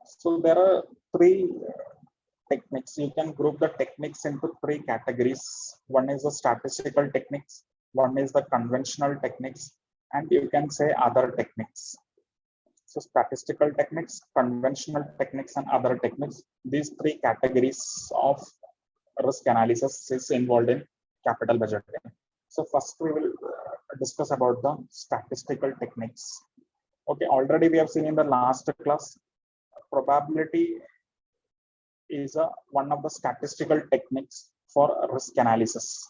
So there are three techniques. You can group the techniques into three categories. One is the statistical techniques, one is the conventional techniques, and you can say other techniques. So statistical techniques, conventional techniques, and other techniques. These three categories of risk analysis is involved in capital budgeting. So first we will discuss about the statistical techniques. Okay, already we have seen in the last class, probability is one of the statistical techniques for risk analysis.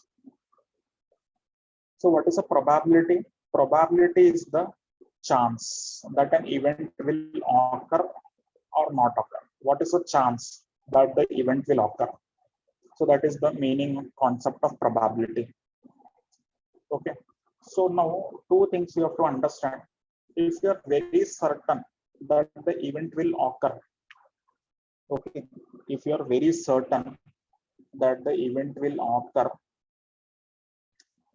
So what is a probability? Probability is the chance that an event will occur or not occur. What is the chance that the event will occur? So that is the meaning concept of probability. Okay. So now two things you have to understand. If you are very certain that the event will occur, okay, if you are very certain that the event will occur,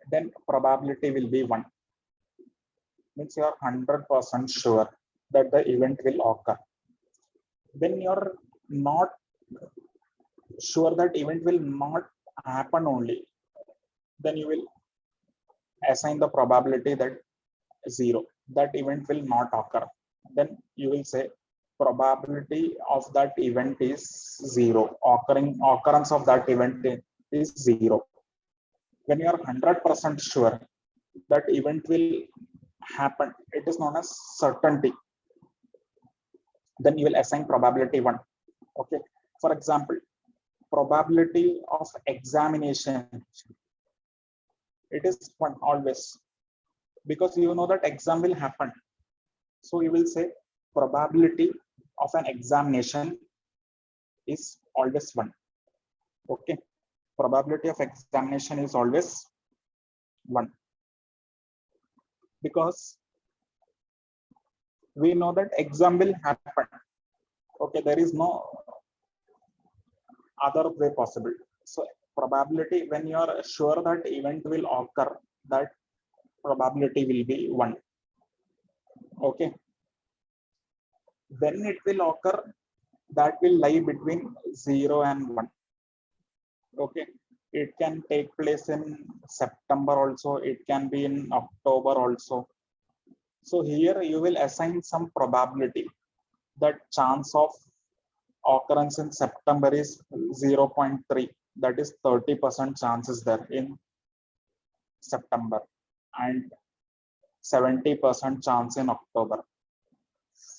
then probability will be 1. Means you are 100% sure that the event will occur. When you are not sure that event will not happen only, then you will assign the probability that 0, that event will not occur. Then you will say probability of that event is 0. Occurrence of that event is 0. When you are 100% sure that event will happen, it is known as certainty. Then you will assign probability 1. Okay. For example, probability of examination, it is 1 always, because you know that exam will happen. So you will say probability of an examination is always 1. Okay. Probability of examination is always 1. Because we know that exam will happen. Okay, there is no other way possible. So probability, when you are sure that event will occur, that probability will be 1. Okay. When it will occur, that will lie between 0 and 1. Okay. It can take place in September also, it can be in October also. So here you will assign some probability. That chance of occurrence in September is 0.3. That is 30% chances there in September, and 70% chance in October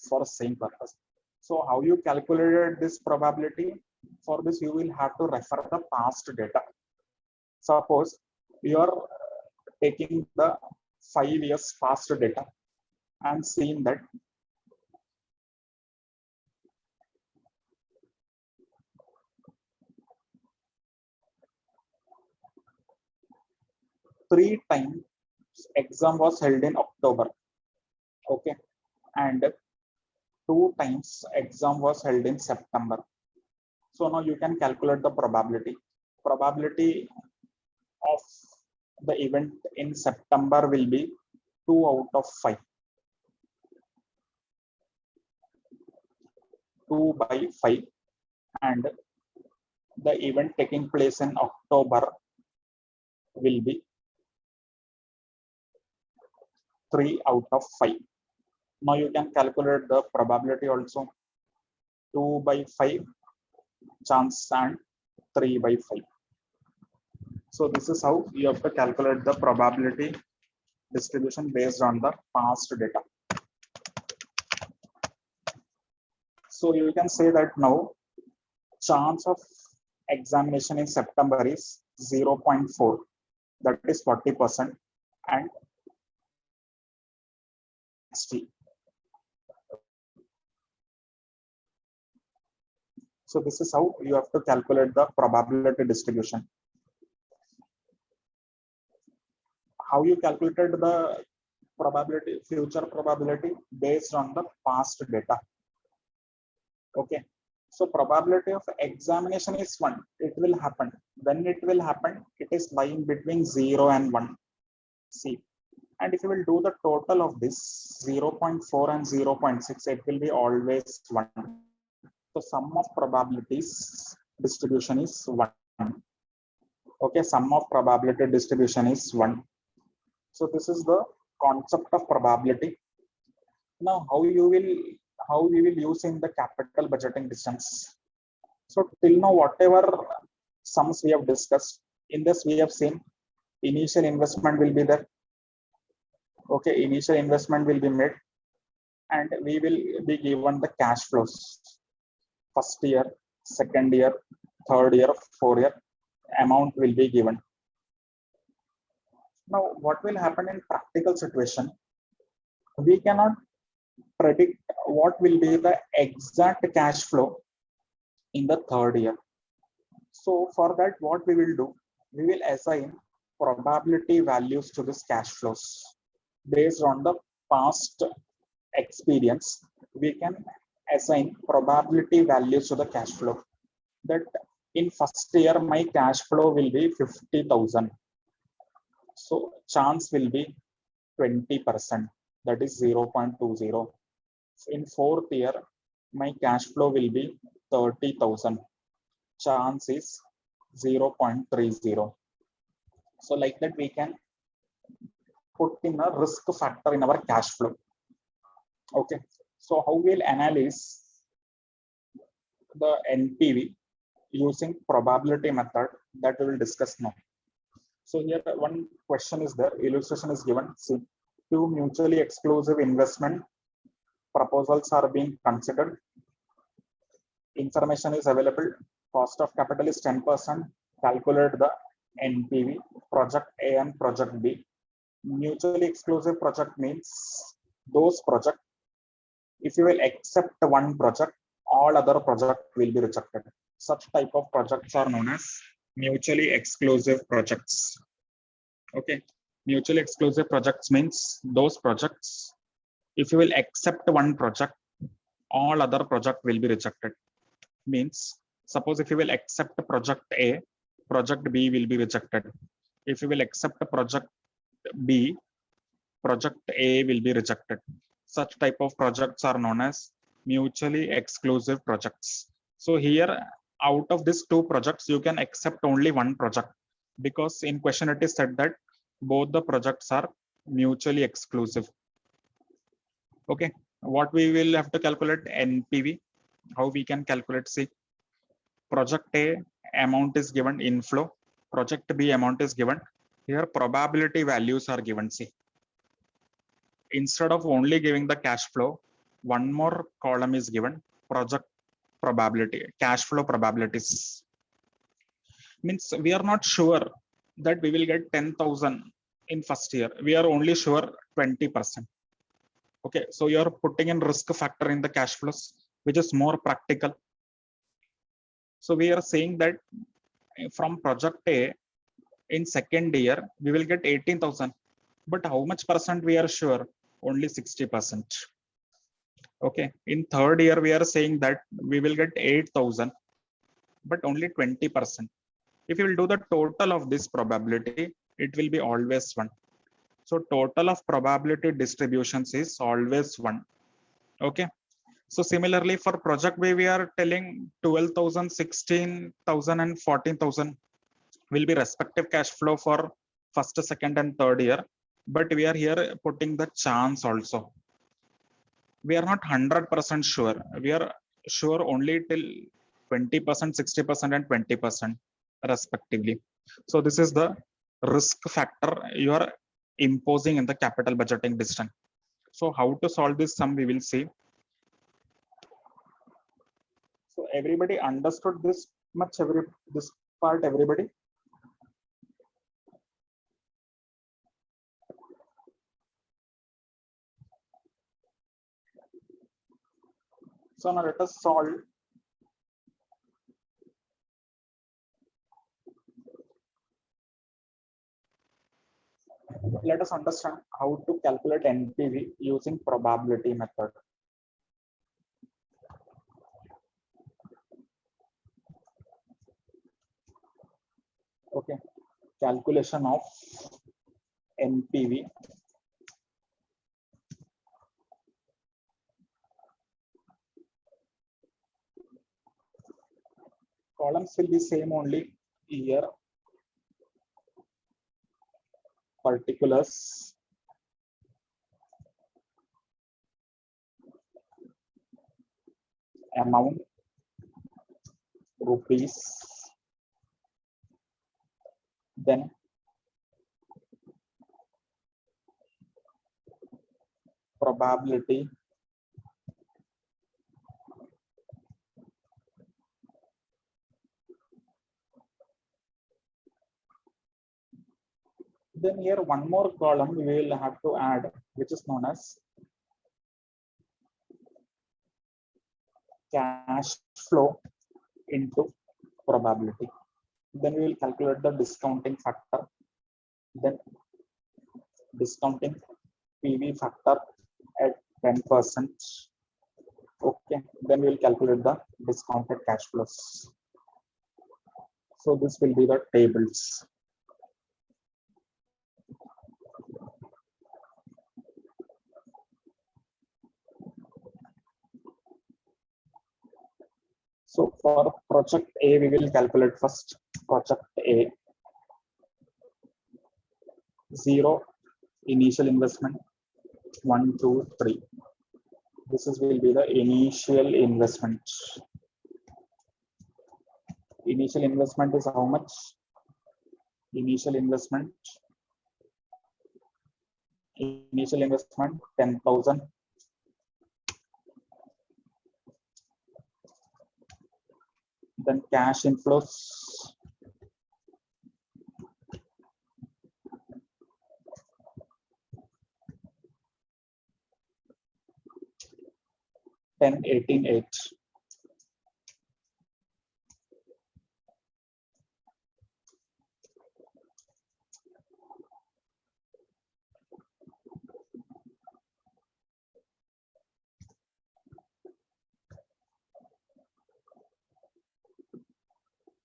for same purpose. So how you calculated this probability? For this, you will have to refer the past data. Suppose you are taking the 5 years past data and seeing that three times exam was held in October. Okay. And 2 times exam was held in September. So now you can calculate the probability. Probability of the event in September will be 2 out of 5. 2 by 5. And the event taking place in October will be 3 out of 5. Now you can calculate the probability also. 2 by 5 chance and 3 by 5. So this is how you have to calculate the probability distribution based on the past data. So you can say that now chance of examination in September is 0.4, that is 40%, and 60. So this is how you have to calculate the probability distribution. How you calculated the probability, future probability based on the past data. Okay. So probability of examination is 1. It will happen. When it will happen, it is lying between 0 and 1. See. And if you will do the total of this 0.4 and 0.6, it will be always 1. So sum of probabilities distribution is 1. Okay, sum of probability distribution is 1. So this is the concept of probability. Now how we will use in the capital budgeting distance. So till now whatever sums we have discussed, in this we have seen initial investment will be there. Okay, initial investment will be made and we will be given the cash flows. First year, second year, third year, fourth year, amount will be given. Now what will happen in practical situation? We cannot predict what will be the exact cash flow in the third year. So for that, what we will do, we will assign probability values to this cash flows based on the past experience. We can assign probability values to the cash flow. That in first year my cash flow will be 50,000. So chance will be 20%. That is 0.20. In fourth year, my cash flow will be 30,000. Chance is 0.30. So like that, we can put in a risk factor in our cash flow. Okay. So how we'll analyze the NPV using probability method, that we will discuss now. So here one question is there, illustration is given. See, two mutually exclusive investment proposals are being considered. Information is available. Cost of capital is 10%. Calculate the NPV, project A and project B. Mutually exclusive project means those project, if you will accept one project, all other project will be rejected. Such type of projects are known as mutually exclusive projects. Okay, mutually exclusive projects means those projects, if you will accept one project, all other project will be rejected. Means suppose if you will accept project A, project B will be rejected. If you will accept project B, project A will be rejected. Such type of projects are known as mutually exclusive projects. So here, out of these two projects, you can accept only one project, because in question it is said that both the projects are mutually exclusive. Okay, what we will have to calculate NPV. How we can calculate? See, project A amount is given inflow, project B amount is given. Here probability values are given. See, instead of only giving the cash flow, one more column is given, project probability, cash flow probabilities. Means we are not sure that we will get 10,000 in first year. We are only sure 20%. Okay, so you are putting in risk factor in the cash flows, which is more practical. So we are saying that from project A, in second year, we will get 18,000. But how much percent we are sure? Only 60%. Okay, in third year, we are saying that we will get 8,000, but only 20%. If you will do the total of this probability, it will be always 1. So total of probability distributions is always 1. Okay. So similarly for project B, we are telling 12,000, 16,000 and 14,000 will be respective cash flow for first, second and third year. But we are here putting the chance also. We are not 100% sure. We are sure only till 20%, 60% and 20% respectively. So this is the risk factor you are imposing in the capital budgeting decision. So how to solve this sum we will see. So everybody understood this much, this part, everybody? So now let us solve. Let us understand how to calculate NPV using probability method. Okay, calculation of NPV. columns will be same only. Here particulars, amount, rupees, then probability, then here one more column we will have to add, which is known as cash flow into probability. Then we will calculate the discounting factor, then discounting PV factor at 10%. Okay, then we will calculate the discounted cash flows. So this will be the tables. So for project A, we will calculate first project A. 0 initial investment, 1, 2, 3. This will be the initial investment. Initial investment is how much? Initial investment 10,000. Then cash inflows, ten 18,800.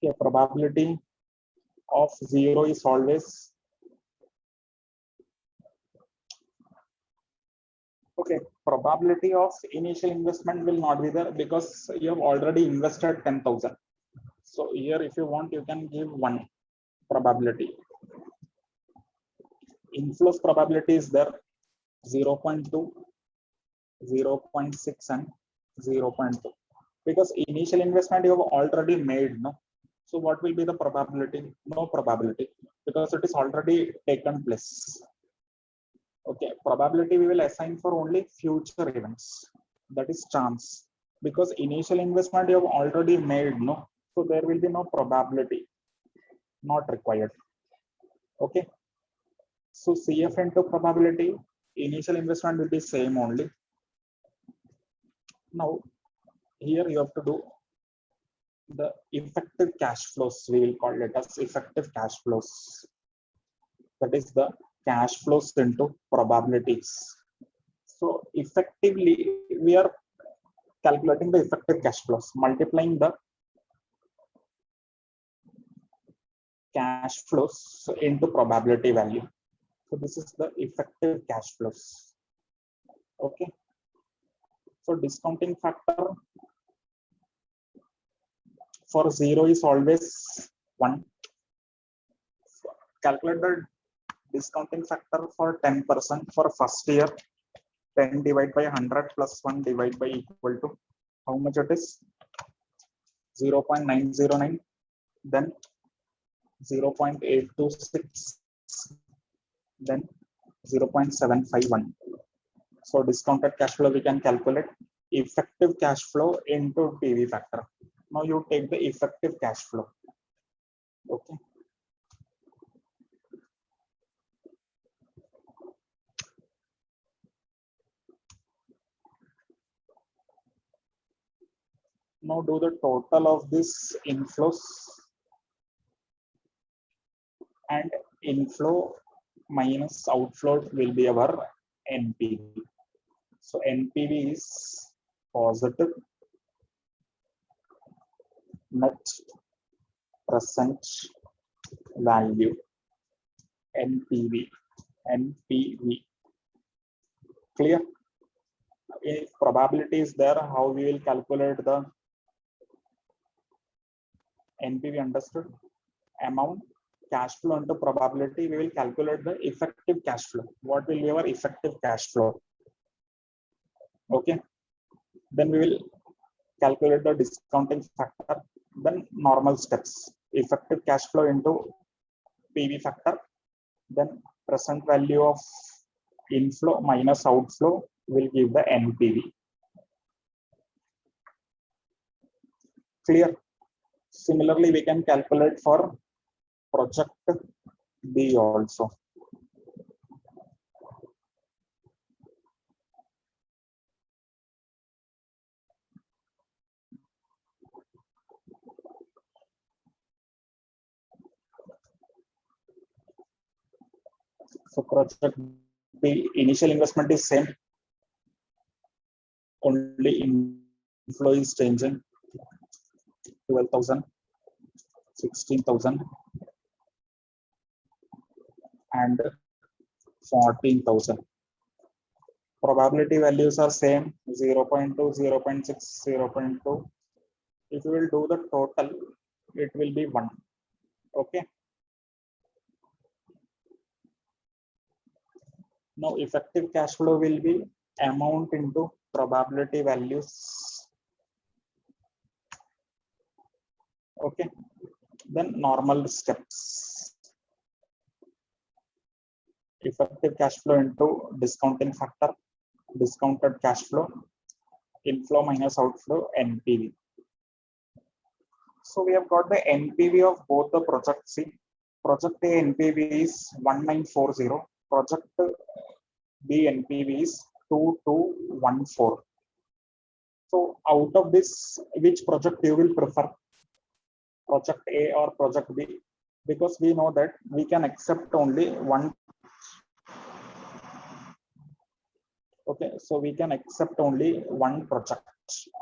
Okay, probability of 0 is always okay. Probability of initial investment will not be there because you have already invested 10,000. So here, if you want, you can give 1 probability. Inflows probability is there 0.2, 0.6, and 0.2. Because initial investment you have already made, no? So what will be the probability? No probability because it is already taken place. Okay, probability we will assign for only future events. That is chance. Because initial investment you have already made, no? So there will be no probability, not required. Okay. So CF into probability, initial investment will be same only. Now here you have to do the effective cash flows. We will call it as effective cash flows. That is the cash flows into probabilities. So effectively, we are calculating the effective cash flows, multiplying the cash flows into probability value. So this is the effective cash flows. Okay. So discounting factor for 0 is always 1. So calculate the discounting factor for 10% for first year. 10 divided by 100 plus 1 divided by equal to how much it is? 0.909. Then 0.826. Then 0.751. So discounted cash flow we can calculate effective cash flow into PV factor. Now you take the effective cash flow. Okay. Now do the total of this inflows and inflow minus outflow will be our NPV. So NPV is positive net present value. NPV. Clear? If probability is there, how we will calculate the NPV understood. Amount, cash flow into probability, we will calculate the effective cash flow. What will be our effective cash flow? Okay. Then we will calculate the discounting factor. Then normal steps. Effective cash flow into PV factor. Then present value of inflow minus outflow will give the NPV. Clear? Similarly, we can calculate for project B also. So project B, initial investment is same. Only inflow is changing. 12,000, 16,000, and 14,000. Probability values are same, 0.2, 0.6, 0.2. If you will do the total, it will be 1. Okay. Now effective cash flow will be amount into probability values. Okay. Then normal steps. Effective cash flow into discounting factor, discounted cash flow, inflow minus outflow, NPV. So we have got the NPV of both the projects. See, project A NPV is 1940, project B NPV is 2214. So out of this, which project you will prefer? Project A or project B? Because we know that we can accept only one. Okay, so we can accept only one project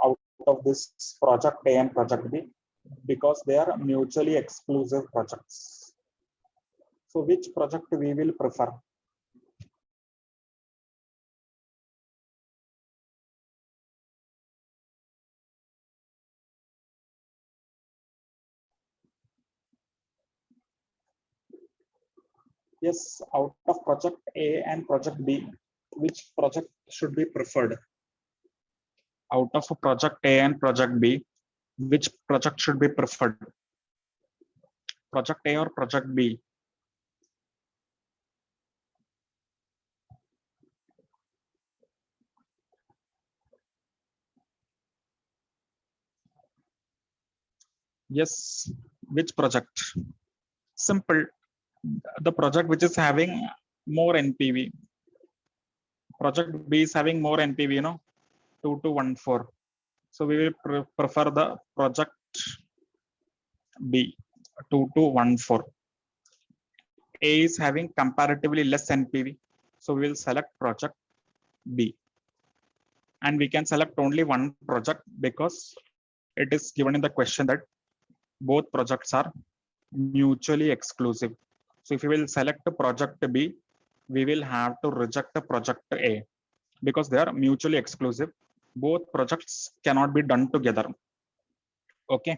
out of this project A and project B because they are mutually exclusive projects. So which project we will prefer? Yes, out of project A and project B, which project should be preferred? Out of a project A and project B, which project should be preferred? Project A or project B? Yes, which project? Simple. The project which is having more NPV. Project B is having more NPV, 2214. So we will prefer the project B, 2214. A is having comparatively less NPV. So we will select project B. And we can select only one project because it is given in the question that both projects are mutually exclusive. So if we will select the project B, we will have to reject the project A because they are mutually exclusive. Both projects cannot be done together. Okay.